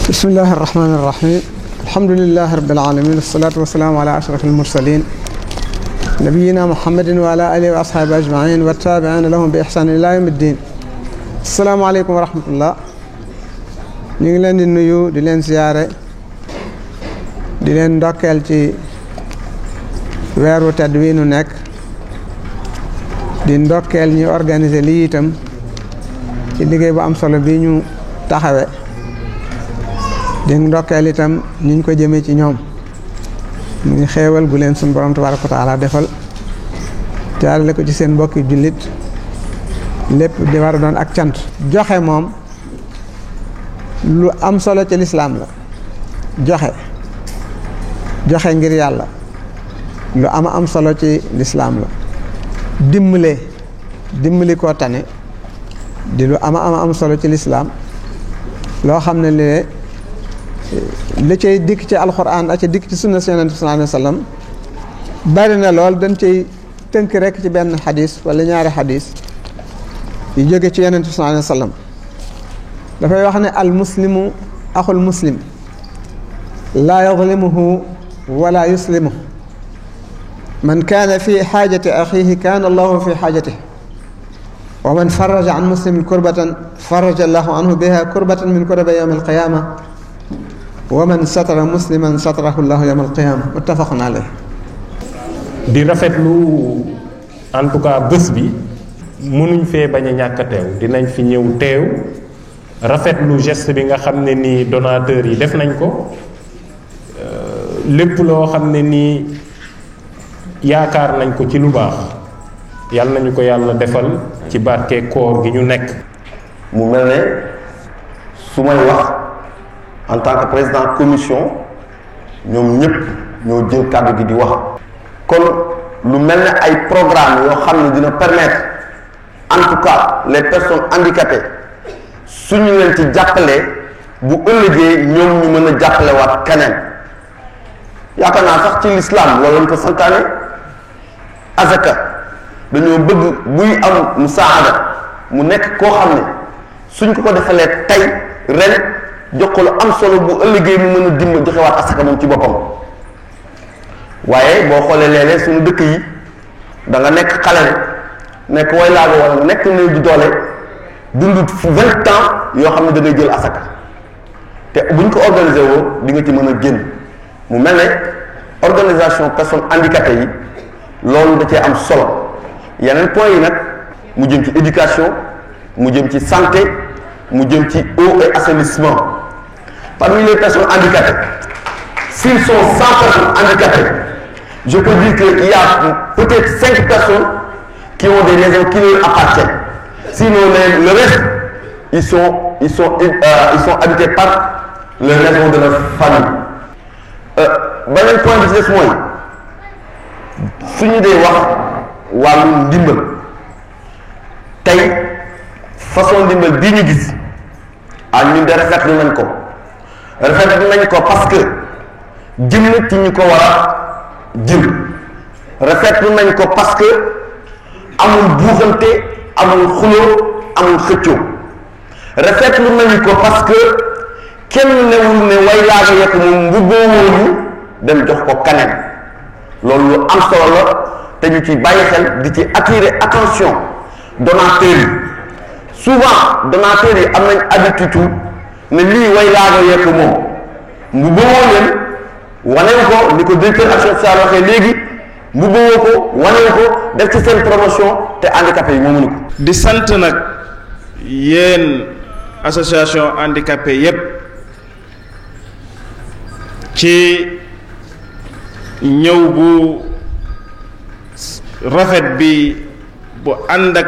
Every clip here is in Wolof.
بسم الله الرحمن الرحيم الحمد لله رب العالمين والصلاة والسلام على أشرف المرسلين نبينا محمد وعلى آله وأصحابه أجمعين والتابعين لهم بإحسان إلى يوم الدين. السلام عليكم ورحمة الله. ñu ngi leen di nuyu di leen ziyaare di leen ndokkeel ci weeru tedd wi nu nekk di ndokkeel ñu organiser lii itam ci liggéey bu am solo bi ñu taxawe di ndokkeel itam niñ ko jëmee ci ñoom mu ngi xéewal gu leen suñu borom tabaaraka wa taala defal jaarale ko ci seen mbokki jullit lépp di war a doon ak cant. joxe moom lu am solo ci lislaam la. joxe ngir yàlla lu am solo ci lislaam la. dimbali koo tane di lu am solo ci lislaam loo xam ne li cay dikk ci alxuraan ak ca dikk ci sunna Yonent bi sallallahu alayhi wa sallam bari na lool dañ cay tënk rek ci benn xadis wala ñaari xadis yu jóge ci Yonent bi sallallahu alayhi wa sallam dafay wax ne al muslimu axul muslim laa yadlimuhu wala yuslimuhu man kaana fi xaajati axiihi kaana allahu fi xaajatihi wa man faraja an muslimin kurbatan faraja allahu anhu biha kurbatan min kurabi yawm alqiyama wa man satara musliman satarahu llahu yawm alqiyama muttafaqun alayh. di rafetlu en tout cas bés bi mënuñ fee bañ a ñàkk a teew dinañ fi ñëw teew rafetlu geste bi nga xam ne nii donateurs yi def nañ ko lépp loo xam ne nii yaakaar nañ ko ci lu baax yàlla nañu ko yàlla defal ci barke koor gi ñu nekk. mu mel ne su may wax en tant que président commission ñoom ñëpp ñoo jël kàddu gi di wax. kon lu mel ne ay programme yoo xam ne dina permettre en tout cas les personnes handicapées suñu leen ci jàppalee bu ëllëgee ñoom ñu mën a jàppale waat keneen yaakaar naa sax ci l'islam loolu lañ ko santaane. azaka dañoo bëgg buy am musaada mu nekk koo xam ne suñ ko defalee tey ren jox ko lu am solo bu ëllëgee mu mën a dimba joxewaat asaka moom ci boppam. waaye boo xoolee léeg-léeg suñu dëkk yi da nga nekk xale nekk way laago wala nga nekk néew di doole dundut 20 ans yoo xam ne da ngay jël asaka te buñ ko organisé woo di nga ci mën a génn. mu mel ne organisation personnes handicapées yi loolu da cee am solo yeneen point yi nag mu jëm ci éducation mu jëm ci santé mu jëm ci eau et assainissement. parmi les personnes handicapées s'ils sont 100 personnes handicapées je peux dire qu'il y a peut-être 5 personnes qui ont des maisons qui leur appartiennent. Sinon le reste ils sont habités par les maisons de leur famille. beneen point bi ci des mooy suñu dee wax wàllu ndimbal tey façon ndimbal bii ñu gis ñun de rafetlu nañ ko parce que jëm na ci ñu ko war a jëm rafetlu nañ ko parce que amul buuxante amul xuloo amul xëccoo rafetlu nañ ko parce que kenn newul ne way laaga yekk moom mbubboo woonu dem jox ko kaneen loolu lu am solo la te ñu ci bàyyi xel di ci attirer attention donateurs yi souvent donateurs yi am nañ habitude ne lii way laaga yekk moom mbubboo leen waneen ko ni ko directeur action sociale waxee léegi mbubboo ko waneen ko def ci seen promotion te handicapé yi moomuñu ko. di sant nag yéen association handicapé yépp ci ñëw bu rafet bi bu ànd ak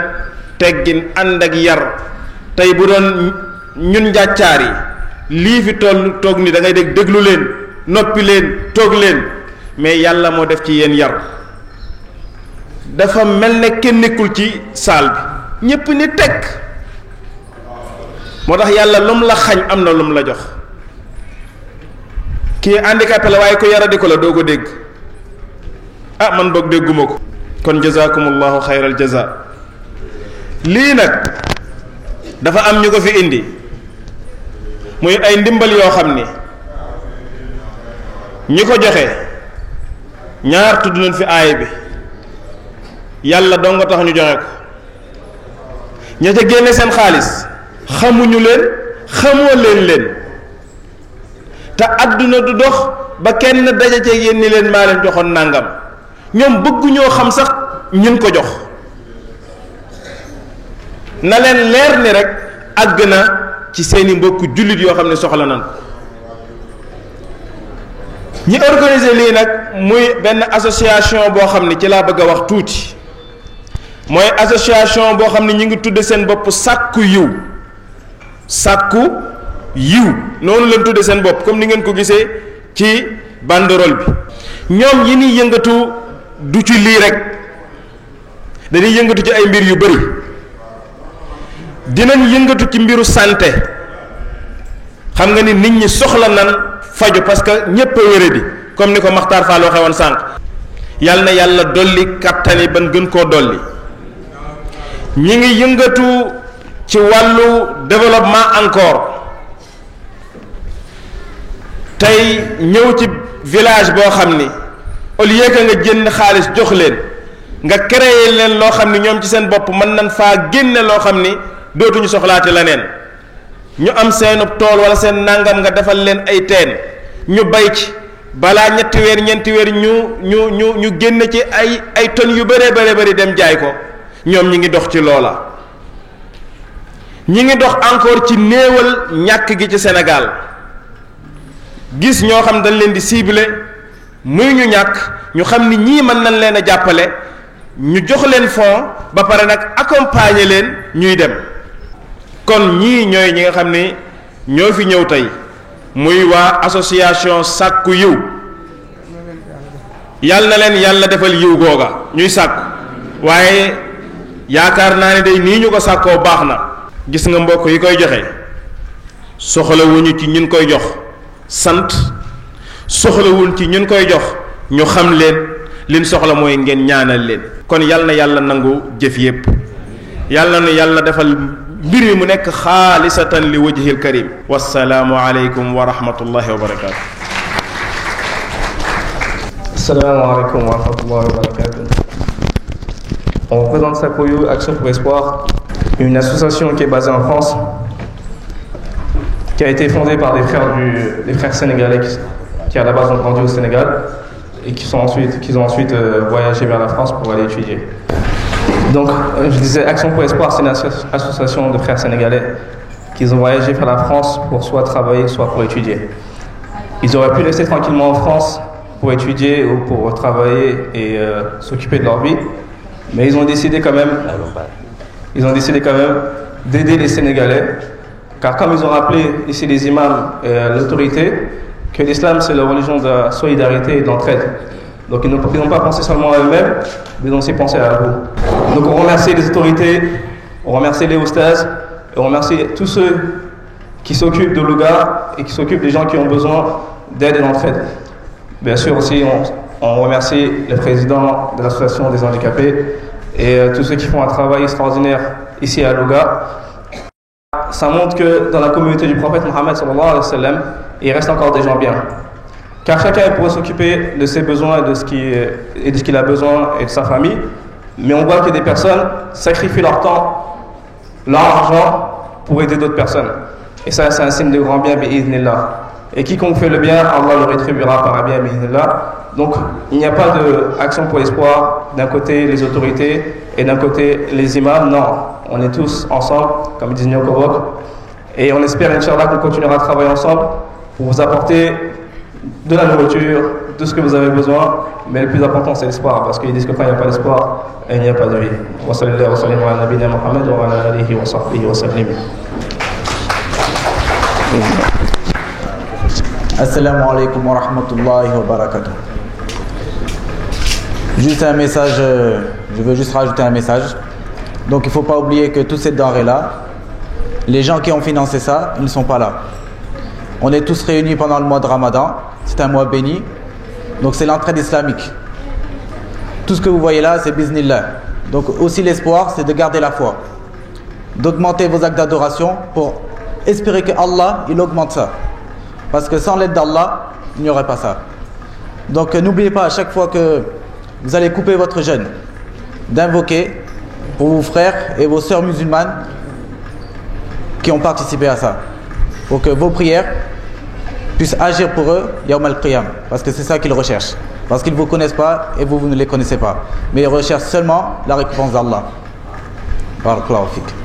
teggin ànd ak yar tey bu doon ñun njàccaar yi lii fi toog ni da ngay déglu leen noppi leen toog leen mais yàlla moo def ci yéen yar dafa mel ne kenn nekkul ci saal bi ñépp ni tekk moo tax yàlla lum la xañ am na lum la jox kii handicapé la waaye ko yaradi ko la doo ko dégg ah man boog dégguma ko kon jazakumullahu xayral jaza lii nag dafa am ñu ko fi indi muy ay ndimbal yoo xam ni ñi ko joxe ñaar tudd nañ fi aay bi yàlla doo nga tax ñu joxe ko ña ca génne seen xaalis xamuñu leen xamoo leen te àdduna du dox ba kenn daja ci yéen ni leen maa leen joxoon nàngam ñoom bëgguñoo xam sax ñun ko jox na leen leer ni rek àgg na ci seeni mbokku jullit yoo xam ne soxla nan ko ñi organiser lii nag muy benn association boo xam ne ci laa bëgg a wax tuuti mooy association boo xam ne ñu ngi tudde seen bopp sàkku yiw noonu leen tudde seen bopp comme ni ngeen ko gisee ci banderole bi ñoom yi ni yëngatu du ci lii rek dañuy yëngatu ci ay mbir yu bari dinañ yëngatu ci mbiru santé xam nga ni nit ñi soxla nan faju parce que ñépp a wéradi comme ni ko Maxtaar Fall waxee woon sànq yàlla na yàlla dolli kattani ban gën koo dolli ñi ngi yëngatu ci wàllu développement encore tey ñëw ci village boo xam ni au lieu que nga jënd xaalis jox leen nga créer leen loo xam ni ñoom ci seen bopp mën nañ faa génne loo xam ni dootuñu soxlaate leneen ñu am seenub tool wala seen nangam nga defal leen ay teen ñu bay ci balaa ñetti weer ñeenti weer ñu génn ci ay tonnes yu bëree bëri dem jaay ko ñoom ñi ngi dox ci loola ñi ngi dox encore ci néewal ñàkk gi ci Sénégal gis ñoo xam dañ leen di cibler muy ñu ñàkk ñu xam ni ñii mën nañ leen a jàppale ñu jox leen fonds ba pare nag accompagner leen ñuy dem kon ñii ñooy ñi nga xam ni ñoo fi ñëw tey muy waa association sàkku yiw yàlla na leen yàlla defal yiw googa ñuy sàkku waaye yaakaar naa ne day nii ñu ko sàkkoo baax na gis nga mbokk yi koy joxe soxlawuñu ci ñun koy jox sant soxlawuñ ci ñun koy jox ñu xam leen liñ soxla mooy ngeen ñaanal leen kon yàlla na yàlla nangu jëf yépp yàlla na yàlla defal mbir yi mu nekk xaalisatan li wajhil karim wassalaamu aleykum wa rahmatullahi wa barakatu Assalamu alaikum wa rahmatullahi wa barakatuh. On représente Sakoyo Action pour Espoir, une association qui est basée en France, qui a été fondée par des frères sénégalais qui à la base ont grandi au Sénégal et qui ont ensuite voyagé vers la France pour aller étudier. Donc, je disais, Action pour Espoir, c'est une association de frères sénégalais qui ont voyagé vers la France pour soit travailler, soit pour étudier. Ils auraient pu rester tranquillement en France pour étudier ou pour travailler et s'occuper de leur vie, mais ils ont décidé quand même d'aider les Sénégalais, car comme ils ont rappelé ici les imams et l'autorité, que l'islam c'est la religion de la solidarité et de l'entraide. Donc ils n'ont pas pensé seulement à eux-mêmes, mais ils ont aussi pensé à vous. Donc on remercie les autorités, on remercie les oustas, et on remercie tous ceux qui s'occupent de l'Ouga et qui s'occupent des gens qui ont besoin d'aide et d'entraide. Bien sûr aussi on remercie le président de l'association des handicapés et tous ceux qui font un travail extraordinaire ici à Louga. Ça montre que dans la communauté du prophète Mohammed sallallahu alayhi wa sallam, il reste encore des gens bien. Car chacun pourrait s'occuper de ses besoins et de ce qu'il a besoin et de sa famille, mais on voit que des personnes sacrifient leur temps, leur argent pour aider d'autres personnes. Et ça, c'est un signe de grand bien, bi'idhnillah. Et quiconque fait le bien, Allah le rétribuera par un bien, bi'idhnillah. Donc, il n'y a pas d'action pour l'espoir, d'un côté les autorités et d'un côté les imams, non. On est tous ensemble, comme disent Nyokobok. Et on espère, Inch'Allah, qu'on continuera à travailler ensemble pour vous apporter de la nourriture, de ce que vous avez besoin. Mais le plus important, c'est l'espoir, parce qu'ils disent que quand il n'y a pas d'espoir, il n'y a pas de vie. Wa sallallahu wa sallam ala nabina Muhammad wa ala alihi wa sahbihi wa sallim. Assalamu alaikum wa rahmatullahi wa barakatuh. Juste un message, je veux juste rajouter un message. Donc il ne faut pas oublier que toutes ces denrées-là, les gens qui ont financé ça, ils ne sont pas là. On est tous réunis pendant le mois de Ramadan, c'est un mois béni, donc c'est l'entraide islamique. Tout ce que vous voyez là, c'est biznillah. Donc aussi l'espoir, c'est de garder la foi, d'augmenter vos actes d'adoration pour espérer que Allah, il augmente ça. Parce que sans l'aide d'Allah, il n'y aurait pas ça. Donc n'oubliez pas à chaque fois que vous allez couper votre jeûne, d'invoquer pour vos frères et vos sœurs musulmanes qui ont participé à ça, pour que vos prières puissent agir pour eux Yawm al-Qiyam, parce que c'est ça qu'ils recherchent, parce qu'ils ne vous connaissent pas et vous ne les connaissez pas, mais ils recherchent seulement la récompense d'Allah. Barakallahu fik.